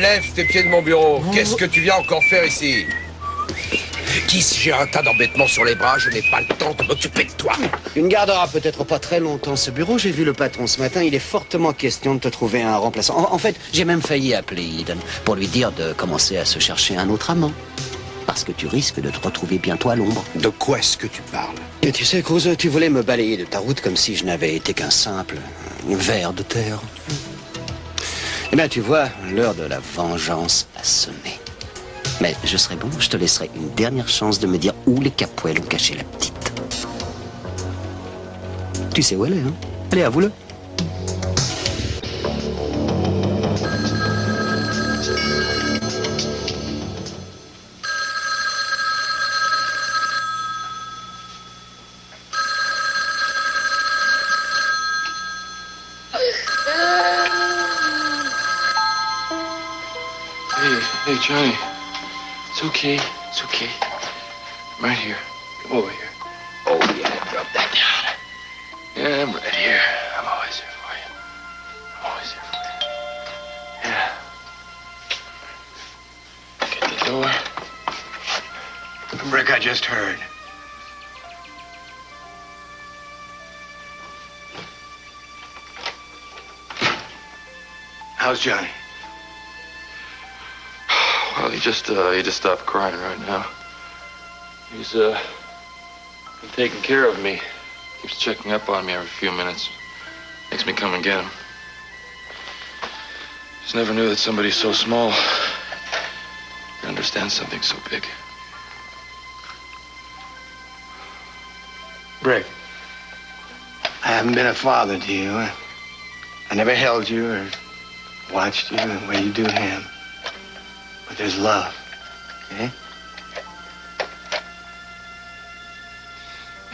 Lève tes pieds de mon bureau. Qu'est-ce que tu viens encore faire ici? Qui, si j'ai un tas d'embêtements sur les bras, je n'ai pas le temps de m'occuper de toi. Tu ne garderas peut-être pas très longtemps ce bureau. J'ai vu le patron ce matin. Il est fortement question de te trouver un remplaçant. En fait, j'ai même failli appeler Eden pour lui dire de commencer à se chercher un autre amant. Parce que tu risques de te retrouver bientôt à l'ombre. De quoi est-ce que tu parles? Et tu sais, Cruz, tu voulais me balayer de ta route comme si je n'avais été qu'un simple ver de terre. Eh bien, tu vois, l'heure de la vengeance a sonné. Mais je serai bon, je te laisserai une dernière chance de me dire où les Capouelles ont caché la petite. Tu sais où elle est, hein? Allez, avoue-le. Hey, Johnny. It's okay. It's okay. I'm right here. Come over here. Oh, yeah. Drop that down. Yeah, I'm right here. I'm always here for you. I'm always here for you. Yeah. Get the door. Brick, I just heard. How's Johnny? Well, he just stopped crying right now. He's been taking care of me. Keeps checking up on me every few minutes. Makes me come and get him. Just never knew that somebody so small could understand something so big. Brick, I haven't been a father to you. I never held you or watched you the way you do him. But there's love, okay?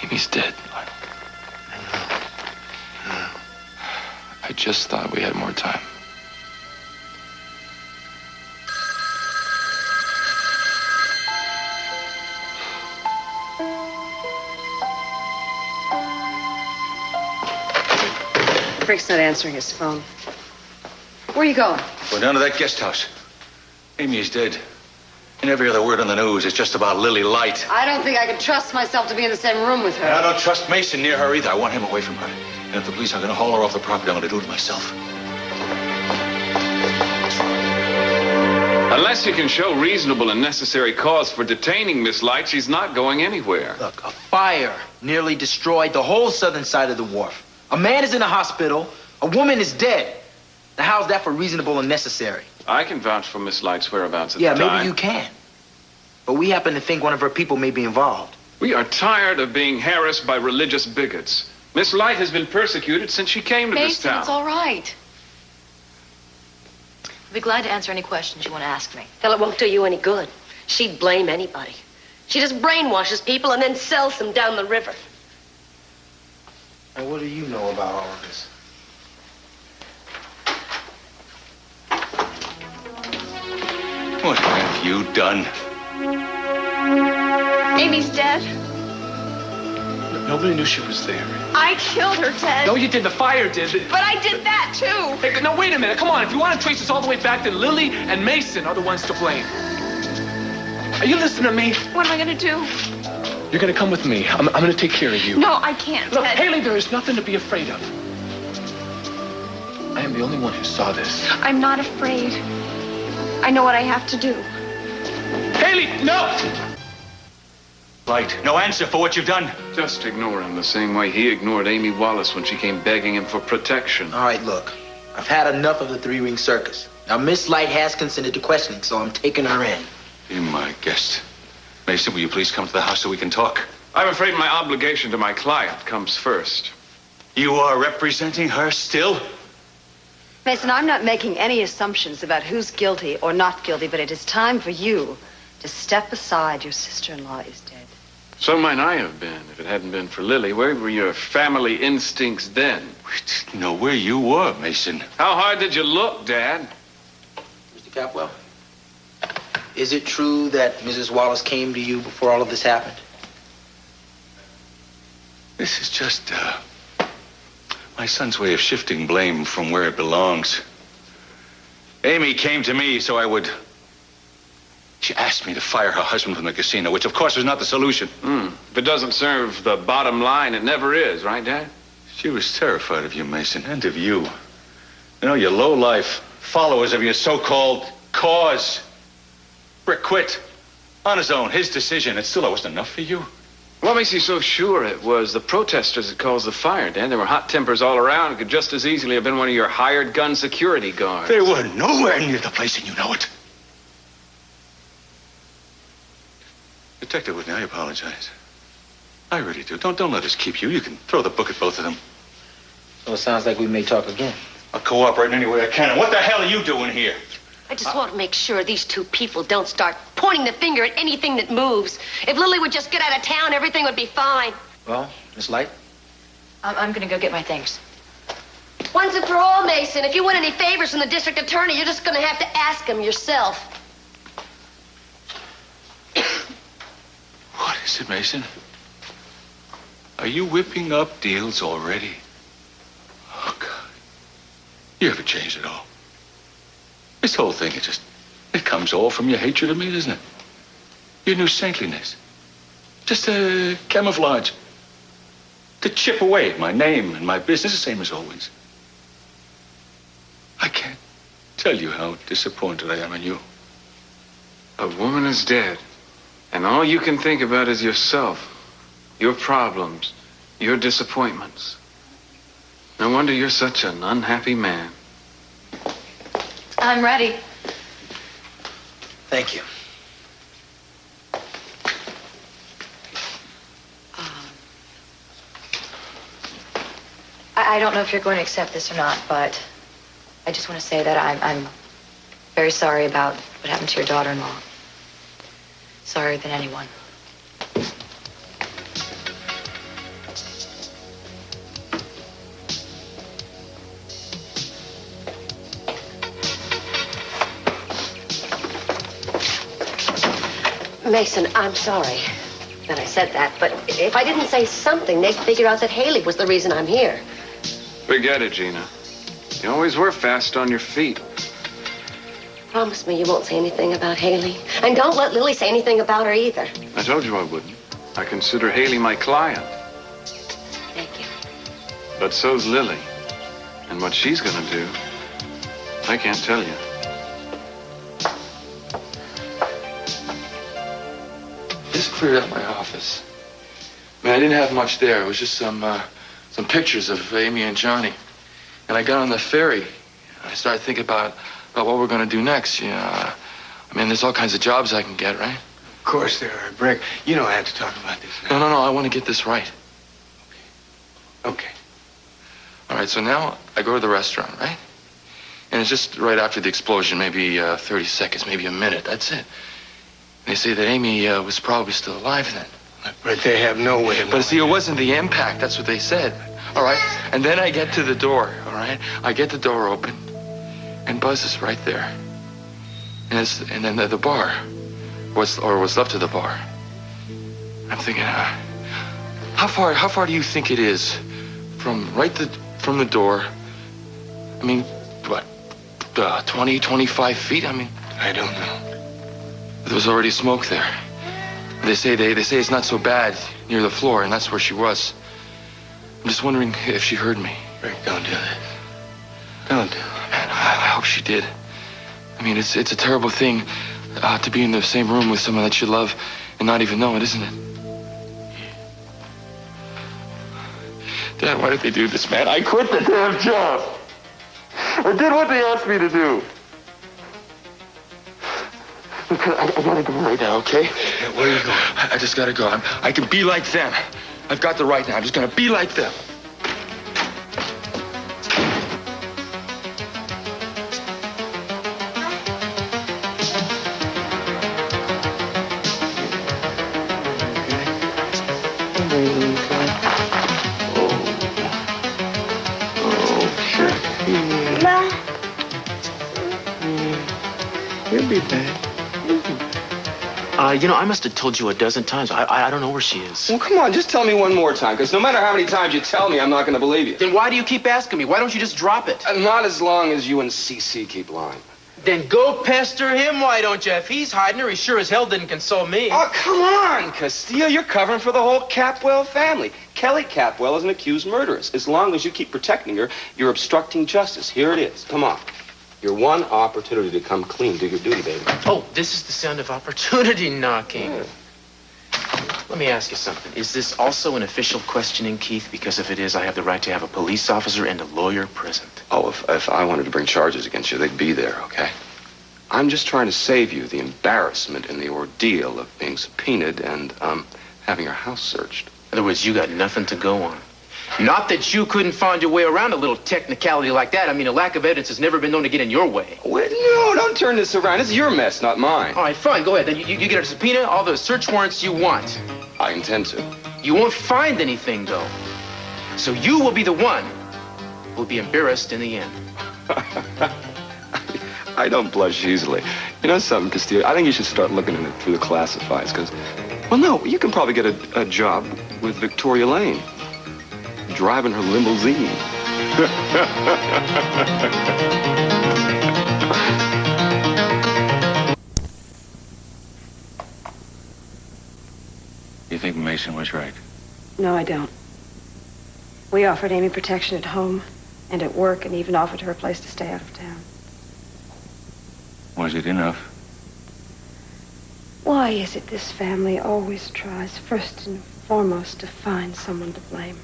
Amy's dead. I know. I just thought we had more time. Brick's not answering his phone. Where are you going? We're down to that guest house. Amy is dead. And every other word on the news is just about Lily Light. I don't think I can trust myself to be in the same room with her. And I don't trust Mason near her either. I want him away from her. And if the police are going to haul her off the property, I'm going to do it myself. Unless you can show reasonable and necessary cause for detaining Miss Light, she's not going anywhere. Look, a fire nearly destroyed the whole southern side of the wharf. A man is in the hospital. A woman is dead. Now, how's that for reasonable and necessary? I can vouch for Miss Light's whereabouts at the time. Yeah, maybe you can. But we happen to think one of her people may be involved. We are tired of being harassed by religious bigots. Miss Light has been persecuted since she came to this Mason, town. it's all right. I'll be glad to answer any questions you want to ask me. Well, it won't do you any good. She'd blame anybody. She just brainwashes people and then sells them down the river. And what do you know about all of this? What have you done? Amy's dead. Nobody knew she was there. I killed her, Ted. No, you did. The fire did. But I did that, too. Hey, no, wait a minute. Come on. If you want to trace this all the way back, then Lily and Mason are the ones to blame. Are you listening to me? What am I going to do? You're going to come with me. I'm going to take care of you. No, I can't, Look, Ted. Hayley, there is nothing to be afraid of. I am the only one who saw this. I'm not afraid. I know what I have to do. Hayley, no! Light, no answer for what you've done. Just ignore him the same way he ignored Amy Wallace when she came begging him for protection. All right, look. I've had enough of the three-ring circus. Now, Miss Light has consented to questioning, so I'm taking her in. Be my guest. Mason, will you please come to the house so we can talk? I'm afraid my obligation to my client comes first. You are representing her still? Mason, I'm not making any assumptions about who's guilty or not guilty, but it is time for you to step aside. Your sister-in-law is dead. So might I have been if it hadn't been for Lily. Where were your family instincts then? We didn't know where you were, Mason. How hard did you look, Dad? Mr. Capwell, is it true that Mrs. Wallace came to you before all of this happened? This is just, my son's way of shifting blame from where it belongs. Amy came to me so I would... She asked me to fire her husband from the casino, which of course was not the solution. If it doesn't serve the bottom line, it never is, right, Dad? She was terrified of you, Mason, and of you. You know, you low-life followers of your so-called cause. Brick quit on his own, his decision. It still wasn't enough for you. What makes you so sure it was the protesters that caused the fire, Dad? There were hot tempers all around. It could just as easily have been one of your hired gun security guards. They were nowhere near the place, and you know it. Detective Whitney, I apologize. I really do. Don't let us keep you. You can throw the book at both of them. So it sounds like we may talk again. I'll cooperate in any way I can. And what the hell are you doing here? I just want to make sure these two people don't start pointing the finger at anything that moves. If Lily would just get out of town, everything would be fine. Well, Miss Light? I'm going to go get my things. Once and for all, Mason, if you want any favors from the district attorney, you're just going to have to ask him yourself. What is it, Mason? Are you whipping up deals already? Oh, God. You haven't changed at all. This whole thing, it comes all from your hatred of me, doesn't it? Your new saintliness. Just a camouflage. To chip away at my name and my business, the same as always. I can't tell you how disappointed I am in you. A woman is dead, and all you can think about is yourself, your problems, your disappointments. No wonder you're such an unhappy man. I'm ready. Thank you. I don't know if you're going to accept this or not, but I just want to say that I'm very sorry about what happened to your daughter-in-law. Sorrier than anyone. Mason, I'm sorry that I said that, but if I didn't say something, they'd figure out that Hayley was the reason I'm here. Forget it, Gina. You always were fast on your feet. Promise me you won't say anything about Hayley. And don't let Lily say anything about her either. I told you I wouldn't. I consider Hayley my client. Thank you. But so's Lily. And what she's gonna do, I can't tell you. Just cleared out my office. I mean, I didn't have much there. It was just some pictures of Amy and Johnny. And I got on the ferry. I started thinking about what we're going to do next. You know, I mean, there's all kinds of jobs I can get, right? Of course there are, Brick. You don't have to talk about this now. No. I want to get this right. Okay. All right, so now I go to the restaurant, right? And it's just right after the explosion, maybe 30 seconds, maybe a minute. That's it. They say that Amy was probably still alive then. But they have no way of knowing. But see, it wasn't the impact. That's what they said. All right? And then I get to the door, all right? I get the door open, and Buzz is right there. And then the bar, what's left of the bar. I'm thinking, how far do you think it is from the door? I mean, what, 20, 25 feet? I mean, I don't know. There was already smoke there. They say it's not so bad near the floor, and that's where she was. I'm just wondering if she heard me. Rick, don't do this. Don't do it. Man, I hope she did. I mean, it's a terrible thing to be in the same room with someone that you love and not even know it, isn't it? Dad, why did they do this, man? I quit the damn job. I did what they asked me to do. I gotta go right now, okay? Yeah, where are you going? I just gotta go. I can be like them. I've got the right now. I'm just gonna be like them. You'll be back. You know, I must have told you a dozen times. I don't know where she is. Well, come on, just tell me one more time, because no matter how many times you tell me, I'm not going to believe you. Then why do you keep asking me? Why don't you just drop it? Not as long as you and СиСи keep lying. Then go pester him, why don't you? If he's hiding her, he sure as hell didn't console me. Oh, come on, Castillo. You're covering for the whole Capwell family. Kelly Capwell is an accused murderess. As long as you keep protecting her, you're obstructing justice. Here it is. Come on. Your one opportunity to come clean. Do your duty, baby. Oh, this is the sound of opportunity knocking. Yeah. Let me ask you something. Is this also an official questioning, Keith? Because if it is, I have the right to have a police officer and a lawyer present. Oh, if I wanted to bring charges against you, they'd be there, okay? I'm just trying to save you the embarrassment and the ordeal of being subpoenaed and, having your house searched. In other words, you got nothing to go on. Not that you couldn't find your way around a little technicality like that. I mean, a lack of evidence has never been known to get in your way. Wait, no, don't turn this around. This is your mess, not mine. All right, fine, go ahead. Then you get a subpoena, all the search warrants you want. I intend to. You won't find anything, though. So you will be the one who will be embarrassed in the end. I don't blush easily. You know something, Castillo? I think you should start looking at it through the classifieds, because, well, no, you can probably get a job with Victoria Lane, driving her limousine. You think Mason was right? No, I don't. We offered Amy protection at home and at work, and even offered her a place to stay out of town. Was it enough? Why is it this family always tries, first and foremost, to find someone to blame?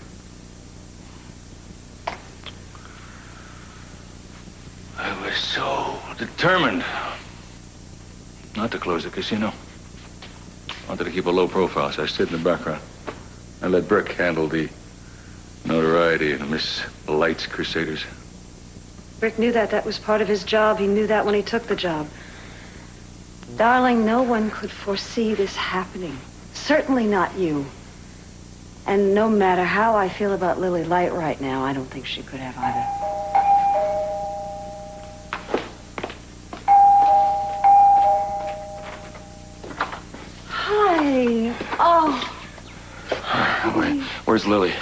I was so determined not to close the casino. Wanted to keep a low profile, so I stayed in the background. I let Brик handle the notoriety and Miss Light's crusaders. Brик knew that. That was part of his job. He knew that when he took the job. Darling, no one could foresee this happening. Certainly not you. And no matter how I feel about Lily Light right now, I don't think she could have either. Hi. Oh. Where's Lily?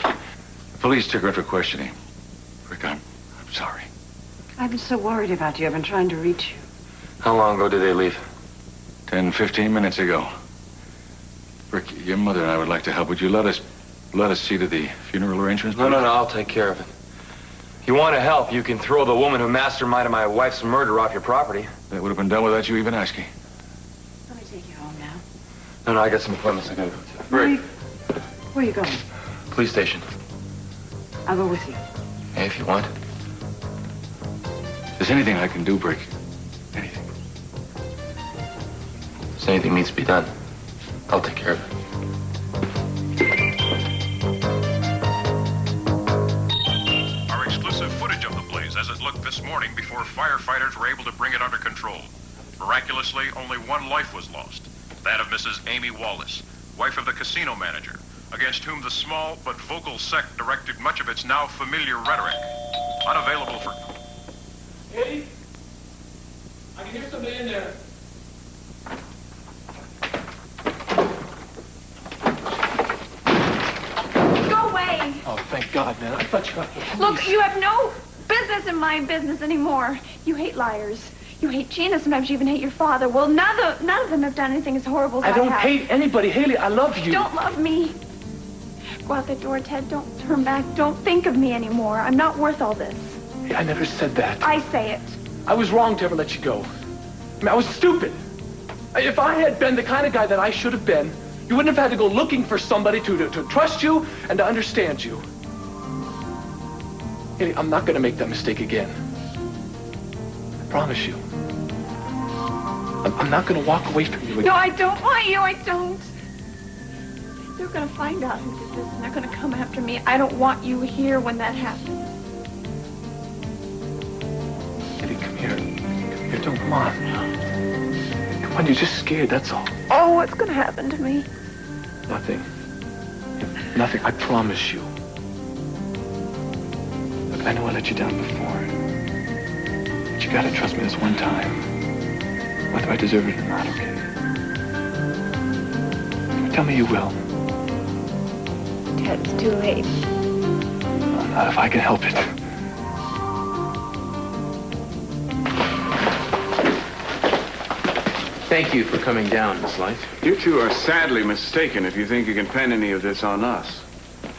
Police took her in for questioning. Brik, I'm sorry. I've been so worried about you. I've been trying to reach you. How long ago did they leave? 10, 15 minutes ago. Brik, your mother and I would like to help. Would you let us see to the funeral arrangements? No, I'll take care of it. If you want to help, you can throw the woman who masterminded my wife's murder off your property. That would have been done without you even asking. Let me take you home now. No, I got some appointments I gotta go to. Brik. Where are you going? Police station. I'll go with you. Hey, if you want. If there's anything I can do, Brik, anything. If anything needs to be done, I'll take care of it. Our exclusive footage of the blaze as it looked this morning before firefighters were able to bring it under control. Miraculously, only one life was lost. That of Mrs. Amy Wallace, wife of the casino manager, against whom the small but vocal sect directed much of its now familiar rhetoric. Unavailable for... Hey, I can hear somebody in there. Go away. Oh, thank God, man. I thought you... Look, you have no business in my business anymore. You hate liars. You hate Gina. Sometimes you even hate your father. Well, none of them have done anything as horrible as I have. I don't hate anybody. Hayley, I love you. Don't love me. Go out that door, Ted. Don't turn back. Don't think of me anymore. I'm not worth all this. Hey, I never said that. I say it. I was wrong to ever let you go. I mean, I was stupid. If I had been the kind of guy that I should have been, you wouldn't have had to go looking for somebody to trust you and to understand you. Hayley, I'm not going to make that mistake again. I promise you. I'm not going to walk away from you again. No, I don't want you. I don't. They're going to find out who did this, and they're going to come after me. I don't want you here when that happens. Hayley, come here. Come here. Don't, come on. Come on, you're just scared, that's all. Oh, what's going to happen to me? Nothing. Nothing, I promise you. Look, I know I let you down before. But you gotta trust me this one time. Whether I deserve it or not, okay? Tell me you will. Ted, it's too late. No, not if I can help it. Thank you for coming down, Miss Light. You two are sadly mistaken if you think you can pin any of this on us.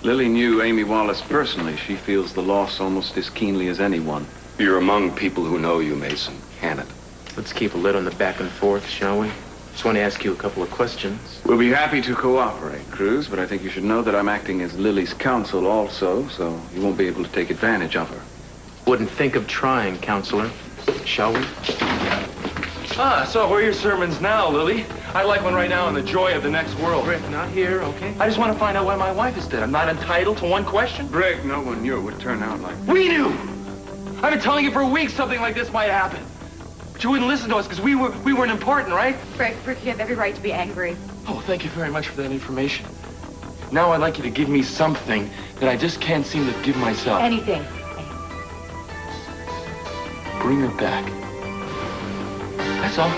Lily knew Amy Wallace personally. She feels the loss almost as keenly as anyone. You're among people who know you, Mason. Can it? Let's keep a lid on the back and forth, shall we? Just want to ask you a couple of questions. We'll be happy to cooperate, Cruz, but I think you should know that I'm acting as Lily's counsel also, so you won't be able to take advantage of her. Wouldn't think of trying, counselor. Shall we? So where are your sermons now, Lily? I'd like one right now on the joy of the next world. Brick, not here, okay? I just want to find out why my wife is dead. I'm not entitled to one question. Brick, no one knew it would turn out like that. We knew! I've been telling you for weeks something like this might happen. But you wouldn't listen to us because we weren't important, right? Brick, you have every right to be angry. Oh, thank you very much for that information. Now I'd like you to give me something that I just can't seem to give myself. Anything. Bring her back. That's all.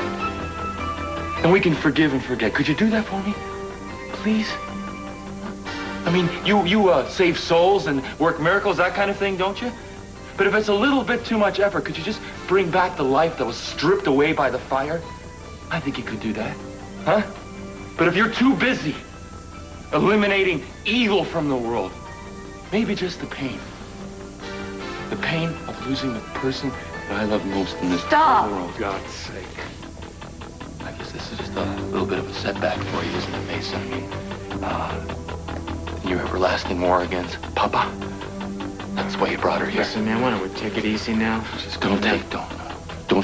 And we can forgive and forget. Could you do that for me? Please? I mean, you save souls and work miracles, that kind of thing, don't you? But if it's a little bit too much effort, could you just bring back the life that was stripped away by the fire? I think you could do that. Huh? But if you're too busy eliminating evil from the world, maybe just the pain. The pain of losing the person that I love most in this whole world. For God's sake. I guess this is just a little bit of a setback for you, isn't it, Mason? I mean, your everlasting war against Papa. That's why you brought her here. Listen, man, why don't we take it easy now? Just don't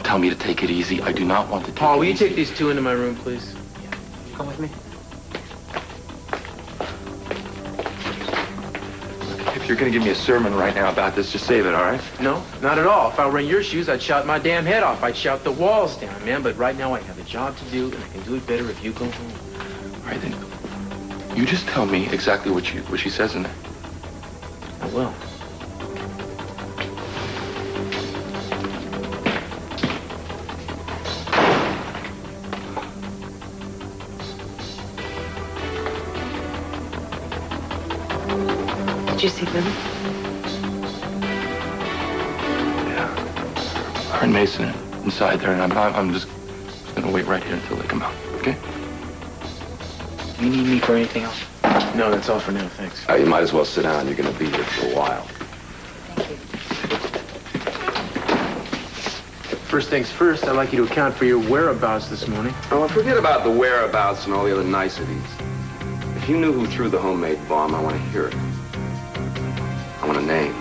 tell me to take it easy. I do not want to take Paul, it will you easy. take these two into my room, please? Yeah. Come with me. If you're going to give me a sermon right now about this, just save it, all right? No, not at all. If I were in your shoes, I'd shout my damn head off. I'd shout the walls down, man. But right now I have a job to do, and I can do it better if you go home. All right, then. You just tell me exactly what she says in there. I will. Did you see Lily? Yeah. Her and Mason are inside there, and I'm just gonna wait right here until they come out, okay? You need me for anything else? No, that's all for now, thanks. You might as well sit down. You're going to be here for a while. Thank you. First things first, I'd like you to account for your whereabouts this morning. Oh, forget about the whereabouts and all the other niceties. If you knew who threw the homemade bomb, I want to hear it. I want a name.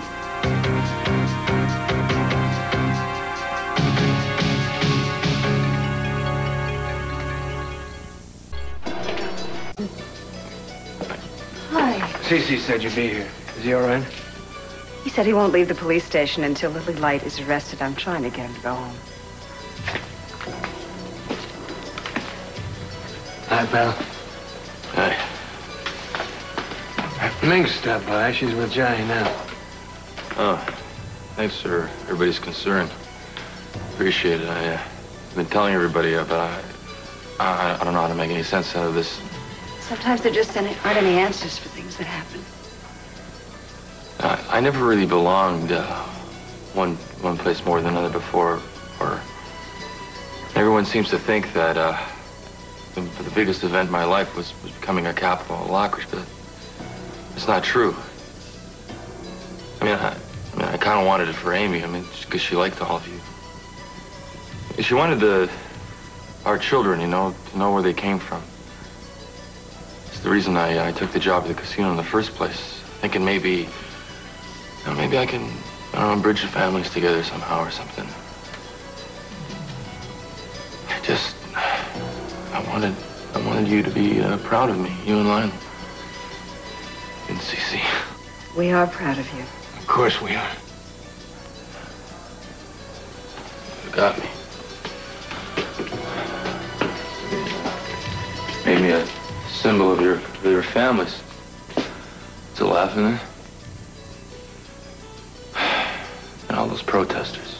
Hi. СиСи said you'd be here. Is he all right? He said he won't leave the police station until Lily Light is arrested. I'm trying to get him to go home. Hi, pal. Hi. Ming stopped by. She's with Johnny now. Oh, thanks for everybody's concern. Appreciate it. I've been telling everybody, but I don't know how to make any sense out of this. Sometimes there just aren't any answers for things that happen. I never really belonged one place more than another before, or everyone seems to think that the biggest event in my life was becoming a capital of Lockridge, but it's not true. I kind of wanted it for Amy. I mean, because she liked all of you. She wanted our children, you know, to know where they came from. It's the reason I took the job at the casino in the first place, thinking maybe I can, I don't know, bridge the families together somehow or something. I wanted you to be proud of me, you and Lionel. And СиСи. We are proud of you. Of course we are. You got me. Made me a symbol of your families. To laugh in there. And all those protesters.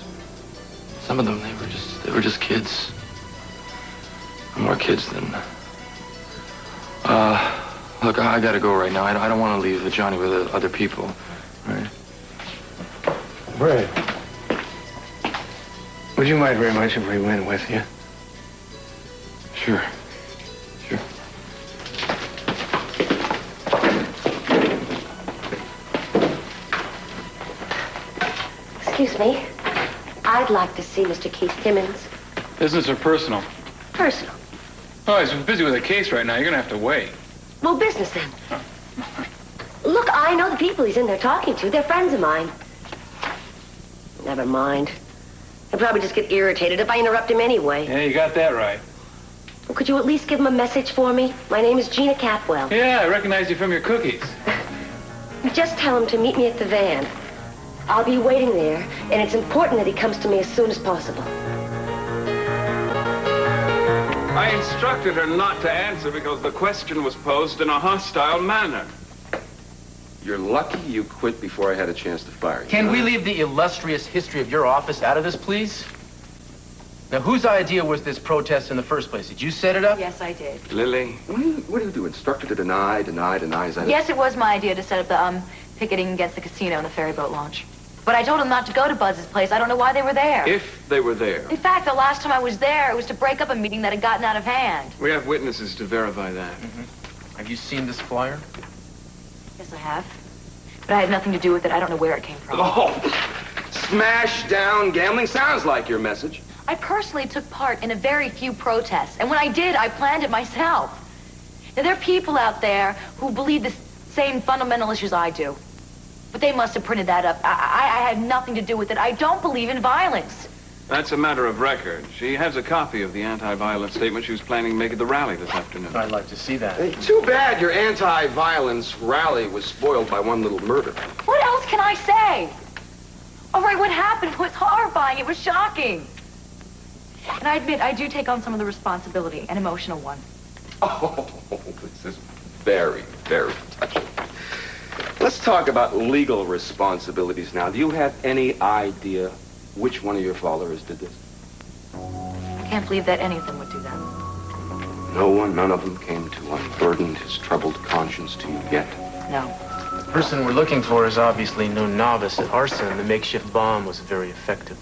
Some of them, they were just kids. More kids than... Look, I gotta go right now. I don't want to leave Johnny with other people, right? Brad, would you mind very much if we went with you? Sure. Sure. Excuse me. I'd like to see Mr. Keith Timmons. Business or personal? Personal. Oh, he's busy with a case right now. You're gonna have to wait. Well, business then. Look, I know the people he's in there talking to. They're friends of mine. Never mind. He'll probably just get irritated if I interrupt him anyway. Yeah, you got that right. Well, could you at least give him a message for me? My name is Gina Capwell. Yeah, I recognize you from your cookies. Just tell him to meet me at the van. I'll be waiting there, and it's important that he comes to me as soon as possible. I instructed her not to answer because the question was posed in a hostile manner. You're lucky you quit before I had a chance to fire you. Can we leave the illustrious history of your office out of this, please? Now, whose idea was this protest in the first place? Did you set it up? Yes, I did. Lily, what do you do? Instruct her to deny? Is that Yes, it was my idea to set up the picketing against the casino and the ferry boat launch. But I told them not to go to Buzz's place. I don't know why they were there. If they were there. In fact, the last time I was there, it was to break up a meeting that had gotten out of hand. We have witnesses to verify that. Have you seen this flyer? Yes, I have. But I had nothing to do with it. I don't know where it came from. Oh, smash down gambling sounds like your message. I personally took part in a very few protests. And when I did, I planned it myself. Now, there are people out there who believe the same fundamental issues I do. But they must have printed that up. I had nothing to do with it. I don't believe in violence. That's a matter of record. She has a copy of the anti-violence statement she was planning to make at the rally this afternoon. I'd like to see that. Hey, too bad your anti-violence rally was spoiled by one little murder. What else can I say? All right, what happened was horrifying. It was shocking. And I admit, I do take on some of the responsibility, an emotional one. Oh, this is very, very touching. Let's talk about legal responsibilities now. Do you have any idea which one of your followers did this? I can't believe that any of them would do that. No one, none of them came to unburden his troubled conscience to you yet? No. The person we're looking for is obviously no novice at arson. The makeshift bomb was very effective.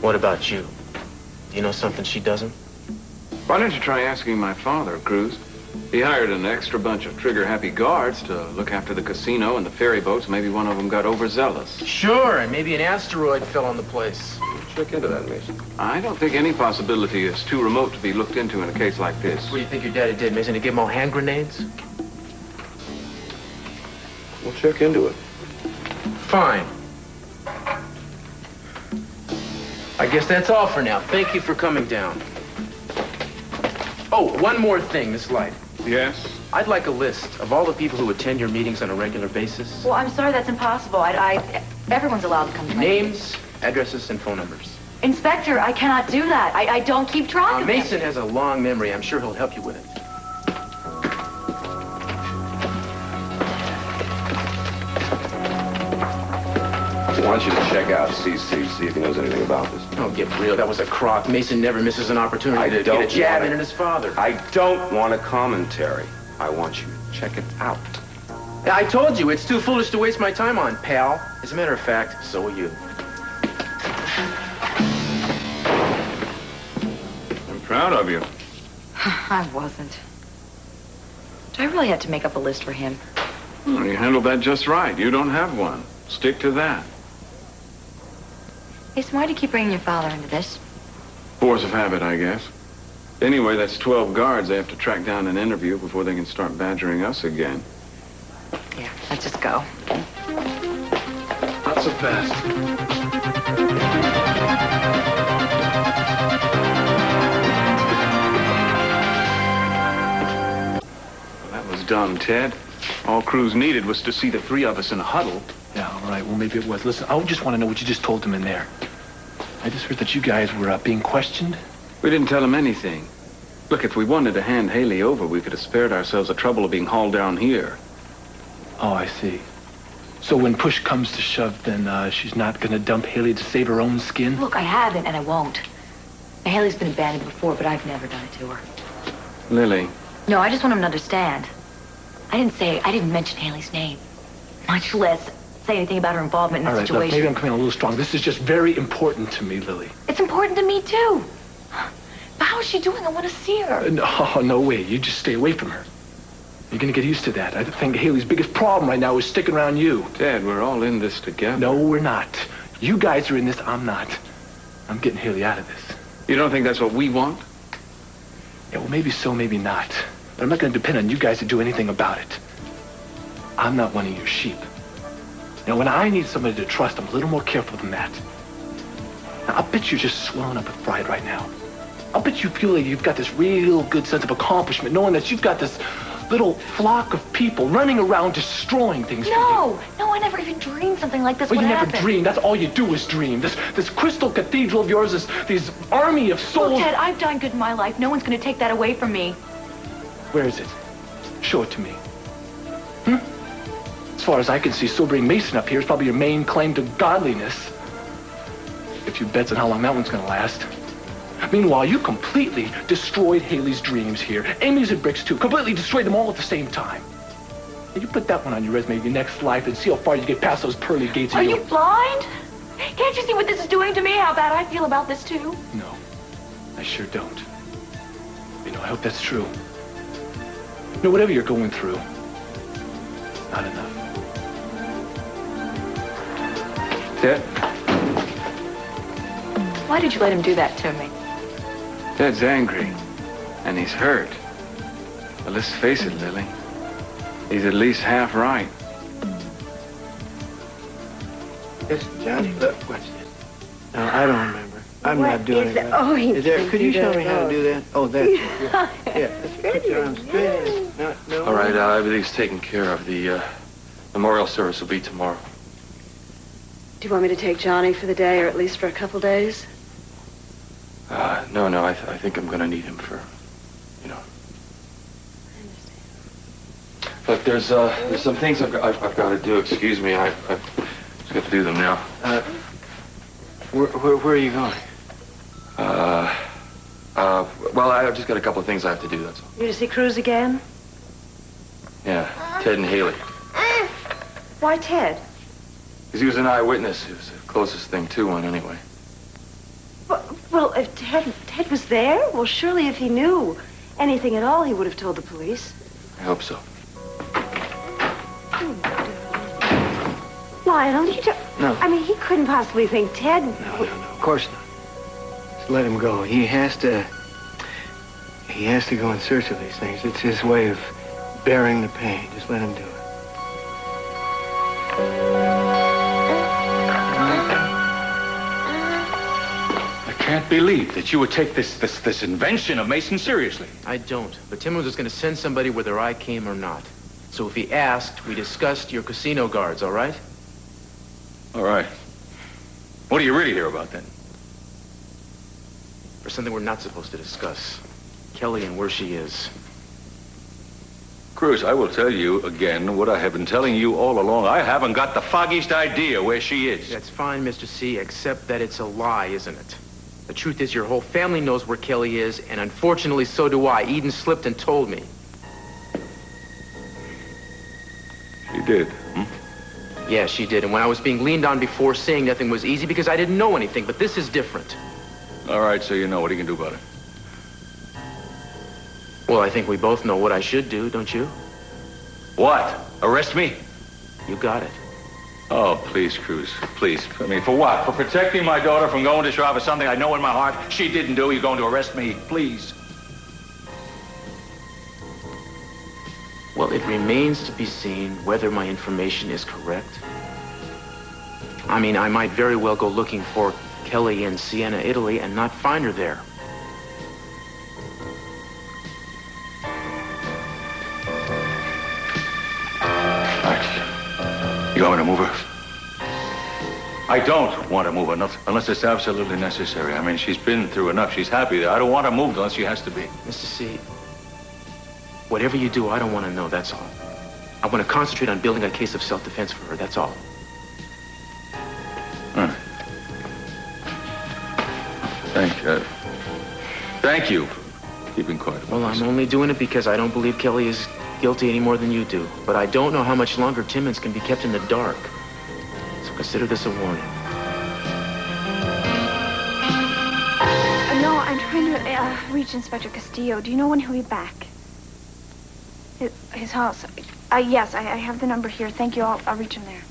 What about you? Do you know something she doesn't? Why don't you try asking my father, Cruz? He hired an extra bunch of trigger-happy guards to look after the casino and the ferry boats. Maybe one of them got overzealous. Sure, and maybe an asteroid fell on the place. Check into that, Mason. I don't think any possibility is too remote to be looked into in a case like this. What do you think your daddy did, Mason? To give them all hand grenades? We'll check into it. Fine. I guess that's all for now. Thank you for coming down. Oh, one more thing, Miss Light. Yes? I'd like a list of all the people who attend your meetings on a regular basis. Well, I'm sorry, that's impossible. Everyone's allowed to come to my Names, addresses, and phone numbers. Inspector, I cannot do that. I don't keep track of Mason has a long memory. I'm sure he'll help you with it. I want you to check out СиСи, see if he knows anything about this. Oh, get real. That was a crock. Mason never misses an opportunity to get a jab in at his father. I don't want a commentary. I want you to check it out. I told you, it's too foolish to waste my time on, pal. As a matter of fact, so are you. I'm proud of you. I wasn't. Do I really have to make up a list for him? Well, you handled that just right. You don't have one. Stick to that. Mason, why do you keep bringing your father into this? Force of habit, I guess. Anyway, that's 12 guards they have to track down and interview before they can start badgering us again. Yeah, let's just go. Not so fast. Well, that was dumb, Ted. All Cruz needed was to see the three of us in a huddle. Yeah, all right. Well, maybe it was. Listen, I just want to know what you just told him in there. I just heard that you guys were being questioned. We didn't tell him anything. Look, if we wanted to hand Hayley over, we could have spared ourselves the trouble of being hauled down here. Oh, I see. So when push comes to shove, then she's not going to dump Hayley to save her own skin? Look, I haven't, and I won't. Now, Hayley's been abandoned before, but I've never done it to her. Lily. No, I just want him to understand. I didn't mention Hayley's name. Much less say anything about her involvement in the situation. Look, maybe I'm coming a little strong. This is just very important to me, Lily. It's important to me, too. But how is she doing? I want to see her. No way. You just stay away from her. You're going to get used to that. I think Haley's biggest problem right now is sticking around you. Dad, we're all in this together. No, we're not. You guys are in this. I'm not. I'm getting Haley out of this. You don't think that's what we want? Yeah, well, maybe so, maybe not. But I'm not going to depend on you guys to do anything about it. I'm not one of your sheep. Now, when I need somebody to trust, I'm a little more careful than that. Now, I bet you're just swelling up with pride right now. I bet you feel like you've got this real good sense of accomplishment, knowing that you've got this little flock of people running around destroying things for you. No, I never even dreamed something like this Well, would you happen. never dreamed. That's all you do is dream. This crystal cathedral of yours, this army of souls. Look, Ted, I've done good in my life. No one's going to take that away from me. Where is it? Show it to me. As far as I can see, sobering Mason up here is probably your main claim to godliness. A few bets on how long that one's going to last. Meanwhile, you completely destroyed Haley's dreams here. Amy's and Bric's too. Completely destroyed them all at the same time. And you put that one on your resume your next life and see how far you get past those pearly gates. Are you blind? Can't you see what this is doing to me? How bad I feel about this, too? No, I sure don't. You know, I hope that's true. You know, whatever you're going through, not enough. Dad? Why did you let him do that to me? Dad's angry, and he's hurt. But let's face it, Lily. He's at least half right. Yes, Johnny, look, what's this? No, I don't remember. I'm What not doing is it. it? Oh, he Could you show me how to do that? Oh, that's it. Yeah. Yeah, let's put your arms straight. No. All right, everything's taken care of. The memorial service will be tomorrow. Do you want me to take Johnny for the day, or at least for a couple days? No, I think I'm gonna need him for, you know. But there's some things I've got to do. Excuse me, I've just got to do them now. Where are you going? Well, I've just got a couple of things I have to do, that's all. You to see Cruz again? Yeah, Ted and Hayley. Why Ted? Because he was an eyewitness. He was the closest thing to one, anyway. Well, if Ted was there, well, surely if he knew anything at all, he would have told the police. I hope so. Lionel, you don't... No. I mean, he couldn't possibly think Ted... No, of course not. Just let him go. He has to go in search of these things. It's his way of bearing the pain. Just let him do it. I can't believe that you would take this invention of Mason seriously. I don't. But Tim was going to send somebody whether I came or not. So if he asked, we discussed your casino guards, all right? All right. What are you really here about, then? Or something we're not supposed to discuss. Kelly and where she is. Cruz, I will tell you again what I have been telling you all along. I haven't got the foggiest idea where she is. That's fine, Mr. C, except that it's a lie, isn't it? The truth is your whole family knows where Kelly is, and unfortunately so do I. Eden slipped and told me. She did, Yeah, she did. And when I was being leaned on before, saying nothing was easy because I didn't know anything. But this is different. All right, so you know. What are you going to do about it? Well, I think we both know what I should do, don't you? What? Arrest me? You got it. Oh, please, Cruz. Please. I mean, for what? For protecting my daughter from going to trial for something I know in my heart she didn't do? You're going to arrest me? Please. Well, it remains to be seen whether my information is correct. I mean, I might very well go looking for Kelly in Siena, Italy, and not find her there. You want me to move her? I don't want to move her unless it's absolutely necessary. I mean, she's been through enough. She's happy there. I don't want her moved unless she has to be. Mr. C, whatever you do, I don't want to know, that's all. I want to concentrate on building a case of self-defense for her, that's all. All right. Thank you for keeping quiet about Well, I'm only doing it because I don't believe Kelly is guilty any more than you do. But I don't know how much longer Timmons can be kept in the dark. So consider this a warning. No, I'm trying to reach Inspector Castillo. Do you know when he'll be back? His house. Yes, I have the number here. Thank you. I'll reach him there.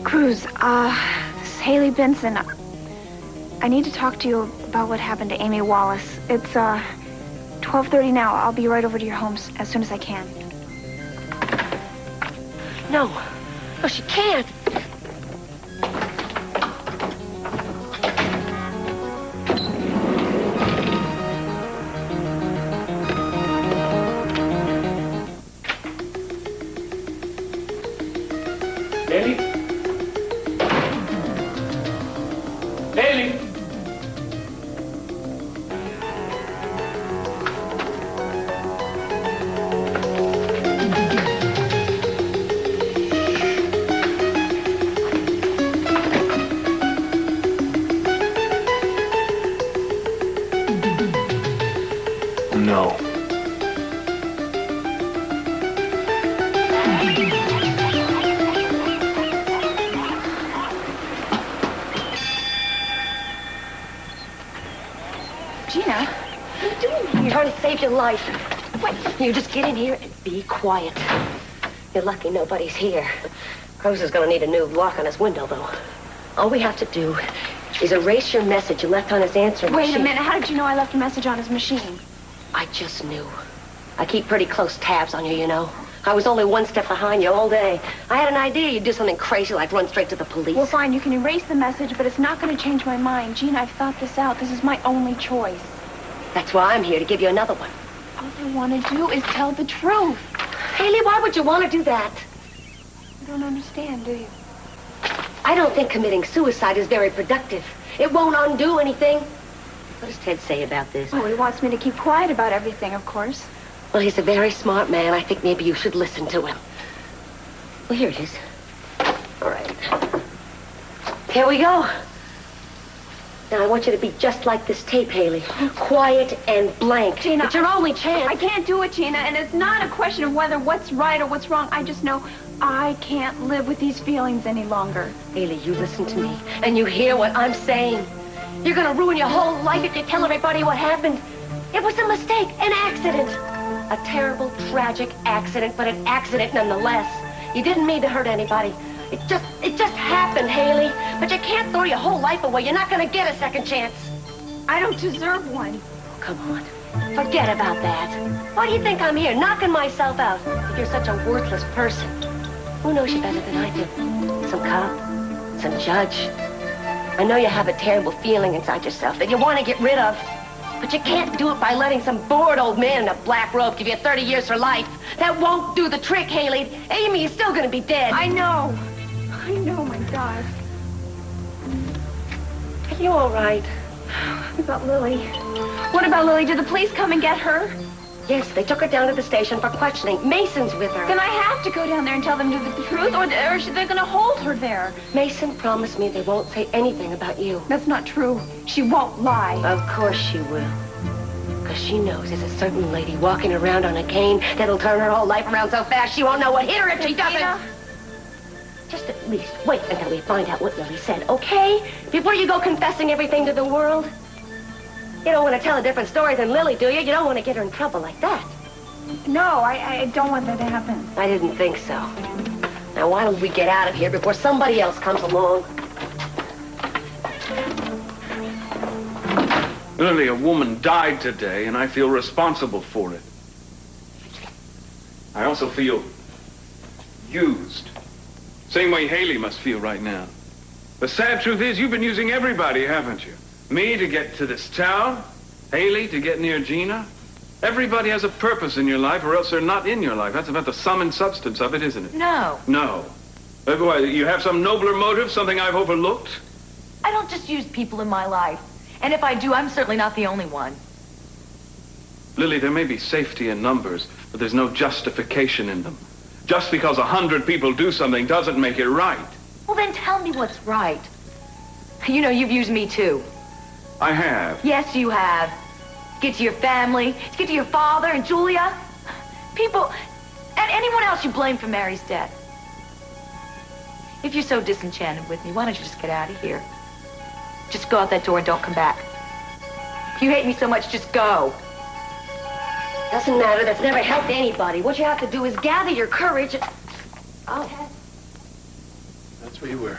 Cruz, this is Hayley Benson. I need to talk to you about what happened to Amy Wallace. It's 12:30 now. I'll be right over to your home as soon as I can. No. No, she can't. Gina, what are you doing here? I'm trying to save your life. Wait, you just get in here and be quiet. You're lucky nobody's here. Cruz is going to need a new lock on his window, though. All we have to do is erase your message you left on his answering machine. Wait a minute. How did you know I left a message on his machine? I just knew. I keep pretty close tabs on you, you know. I was only one step behind you all day. I had an idea you'd do something crazy like run straight to the police. Well, fine. You can erase the message, but it's not going to change my mind. Gina, I've thought this out. This is my only choice. That's why I'm here, to give you another one. All I want to do is tell the truth. Hayley, why would you want to do that? You don't understand, do you? I don't think committing suicide is very productive. It won't undo anything. What does Ted say about this? Oh, he wants me to keep quiet about everything, of course. Well, he's a very smart man. I think maybe you should listen to him. Well, here it is. All right. Here we go. Now, I want you to be just like this tape, Hayley. Quiet and blank. Gina, it's your only chance. I can't do it, Gina, and it's not a question of whether what's right or what's wrong. I just know I can't live with these feelings any longer. Hayley, you listen to me, and you hear what I'm saying. You're gonna ruin your whole life if you tell everybody what happened. It was a mistake, an accident. A terrible, tragic accident, but an accident nonetheless. You didn't mean to hurt anybody. It just happened, Hayley. But you can't throw your whole life away. You're not gonna get a second chance. I don't deserve one. Come on. Forget about that. Why do you think I'm here, knocking myself out? If you're such a worthless person. Who knows you better than I do? Some cop? Some judge? I know you have a terrible feeling inside yourself that you want to get rid of. But you can't do it by letting some bored old man in a black robe give you 30 years for life. That won't do the trick, Hayley. Amy is still going to be dead. I know. I know, my God. Are you all right? What about Lily? What about Lily? Did the police come and get her? Yes, they took her down to the station for questioning. Mason's with her. Then I have to go down there and tell them the truth, or they're going to hold her there. Mason promised me they won't say anything about you. That's not true. She won't lie. Of course she will. Because she knows there's a certain lady walking around on a cane that'll turn her whole life around so fast she won't know what hit her if she doesn't. Gina. Just at least wait until we find out what Lily said, okay? Before you go confessing everything to the world. You don't want to tell a different story than Lily, do you? You don't want to get her in trouble like that. No, I don't want that to happen. I didn't think so. Now, why don't we get out of here before somebody else comes along? Lily, a woman died today, and I feel responsible for it. I also feel used. Same way Hayley must feel right now. The sad truth is, you've been using everybody, haven't you? Me to get to this town, Hayley to get near Gina. Everybody has a purpose in your life, or else they're not in your life. That's about the sum and substance of it, isn't it? No. No. Why, you have some nobler motive, something I've overlooked? I don't just use people in my life. And if I do, I'm certainly not the only one. Lily, there may be safety in numbers, but there's no justification in them. Just because 100 people do something doesn't make it right. Well, then tell me what's right. You know, you've used me too. I have. Yes, you have. Get to your family, get to your father and Julia. People, and anyone else you blame for Mary's death. If you're so disenchanted with me, why don't you just get out of here? Just go out that door and don't come back. If you hate me so much, just go. Doesn't matter. That's never helped anybody. What you have to do is gather your courage. Oh. That's where you were.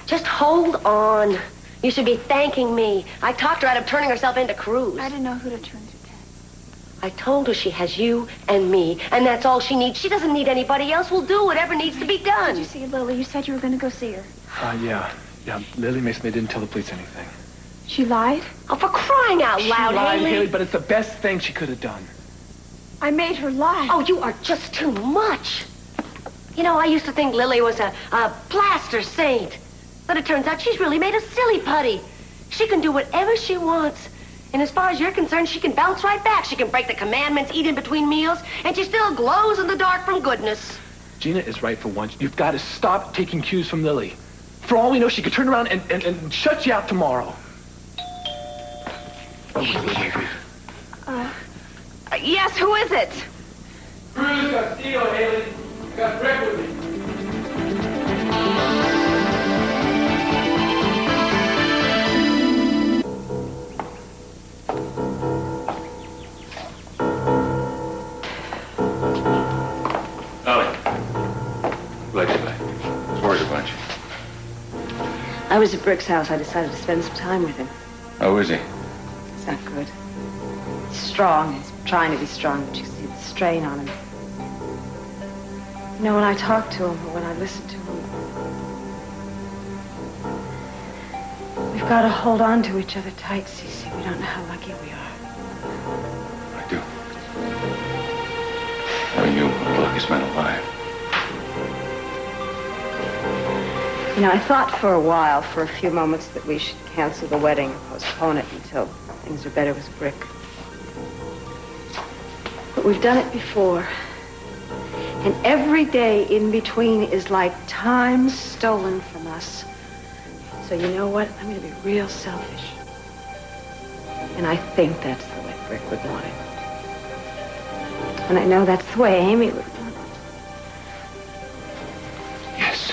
Just hold on. You should be thanking me. I talked her out of turning herself into Cruz. I didn't know who to turn to, Ted. I told her she has you and me, and that's all she needs. She doesn't need anybody else. We'll do whatever needs to be done. Did you see Lily? You said you were going to go see her. Yeah. Lily Mason, they didn't tell the police anything. She lied? Oh, for crying out loud, She lied, Hayley. Hayley, but it's the best thing she could have done. I made her lie. Oh, you are just too much. You know, I used to think Lily was a plaster saint. But it turns out she's really made a silly putty. She can do whatever she wants. And as far as you're concerned, she can bounce right back. She can break the commandments, eat in between meals, and she still glows in the dark from goodness. Gina is right for once. You've got to stop taking cues from Lily. For all we know, she could turn around and shut you out tomorrow. Yes, who is it? Cruz got Steele, Hayley. Got Brett with me. Glad you're back. Where's a bunch? I was at Bric's house. I decided to spend some time with him. How is he? It's not good. He's strong. He's trying to be strong, but you see the strain on him. You know, when I talk to him, or when I listen to him, we've got to hold on to each other tight, СиСи. We don't know how lucky we are. I do. Having you, the luckiest man alive. You know, I thought for a while, for a few moments, that we should cancel the wedding, postpone it until things are better with Brick. But we've done it before. And every day in between is like time stolen from us. So you know what? I'm going to be real selfish. And I think that's the way Brick would want it. And I know that's the way Amy would want it. Yes.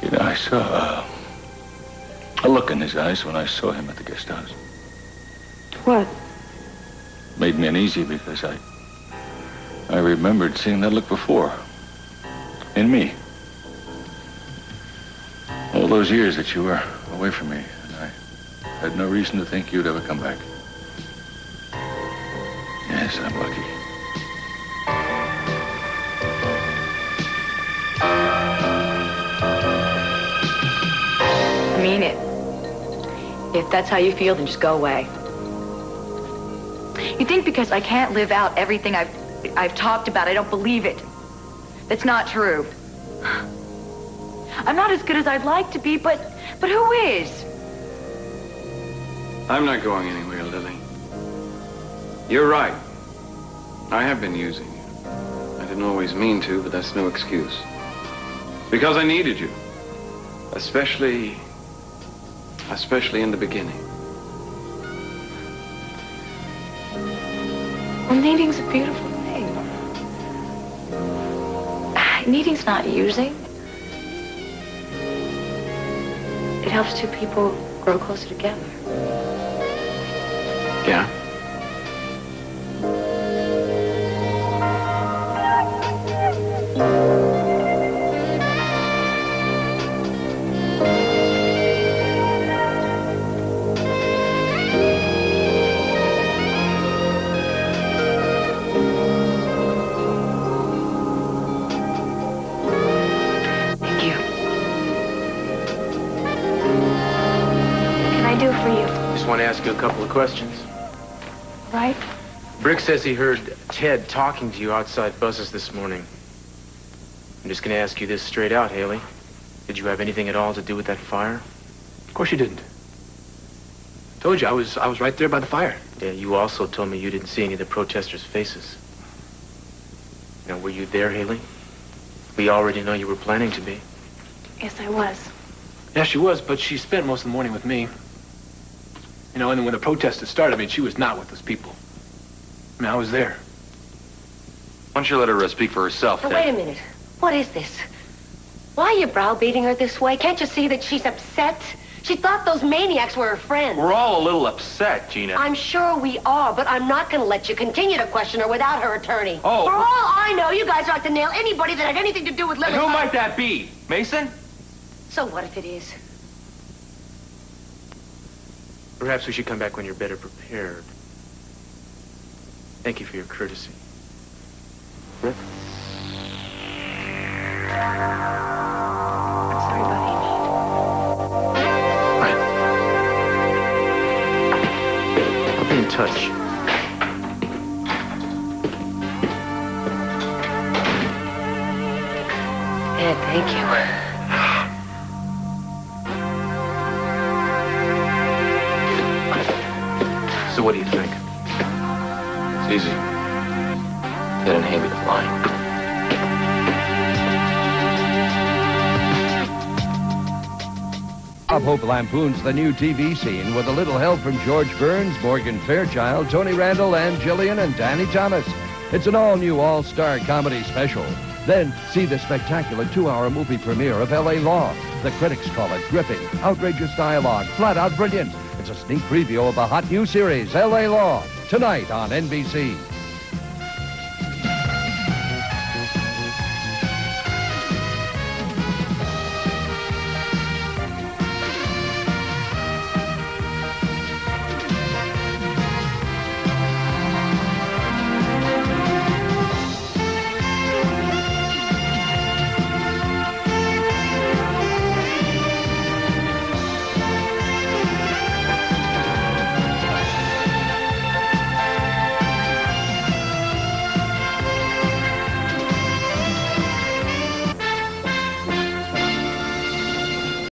You know, I saw a look in his eyes when I saw him at the guest house. What? Made me uneasy because I remembered seeing that look before. In me. All those years that you were away from me, and I had no reason to think you'd ever come back. Yes, I'm lucky. I mean it. If that's how you feel, then just go away. You think because I can't live out everything I've talked about, I don't believe it. That's not true. I'm not as good as I'd like to be, but who is? I'm not going anywhere, Lily. You're right. I have been using you. I didn't always mean to, but that's no excuse. Because I needed you. Especially in the beginning. Well, needing's a beautiful thing. Needing's not using. It helps two people grow closer together. Yeah? I want to ask you a couple of questions. Right? Brick says he heard Ted talking to you outside buses this morning. I'm just going to ask you this straight out, Hayley. Did you have anything at all to do with that fire? Of course you didn't. Told you, I was right there by the fire. Yeah, you also told me you didn't see any of the protesters' faces. Now, were you there, Hayley? We already know you were planning to be. Yes, I was. Yeah, she was, but she spent most of the morning with me. You know, and then when the protest had started, I mean, she was not with those people. I mean, I was there. Why don't you let her speak for herself, Now, wait a minute. What is this? Why are you browbeating her this way? Can't you see that she's upset? She thought those maniacs were her friends. We're all a little upset, Gina. I'm sure we are, but I'm not going to let you continue to question her without her attorney. Oh. For all I know, you guys are out to nail anybody that had anything to do with Lily. And who might that be? Meyson? So what if it is? Perhaps we should come back when you're better prepared. Thank you for your courtesy. Brooke? I'm sorry about Amy. Right. I'll be in touch. Ed, thank you. So what do you think? It's easy. Ed and Hayley are lying. Bob Hope lampoons the new TV scene with a little help from George Burns, Morgan Fairchild, Tony Randall, Ann Gillian, and Danny Thomas. It's an all-new all-star comedy special. Then see the spectacular 2-hour movie premiere of L.A. Law. The critics call it gripping, outrageous dialogue, flat-out brilliant. It's a sneak preview of a hot new series, L.A. Law, tonight on NBC.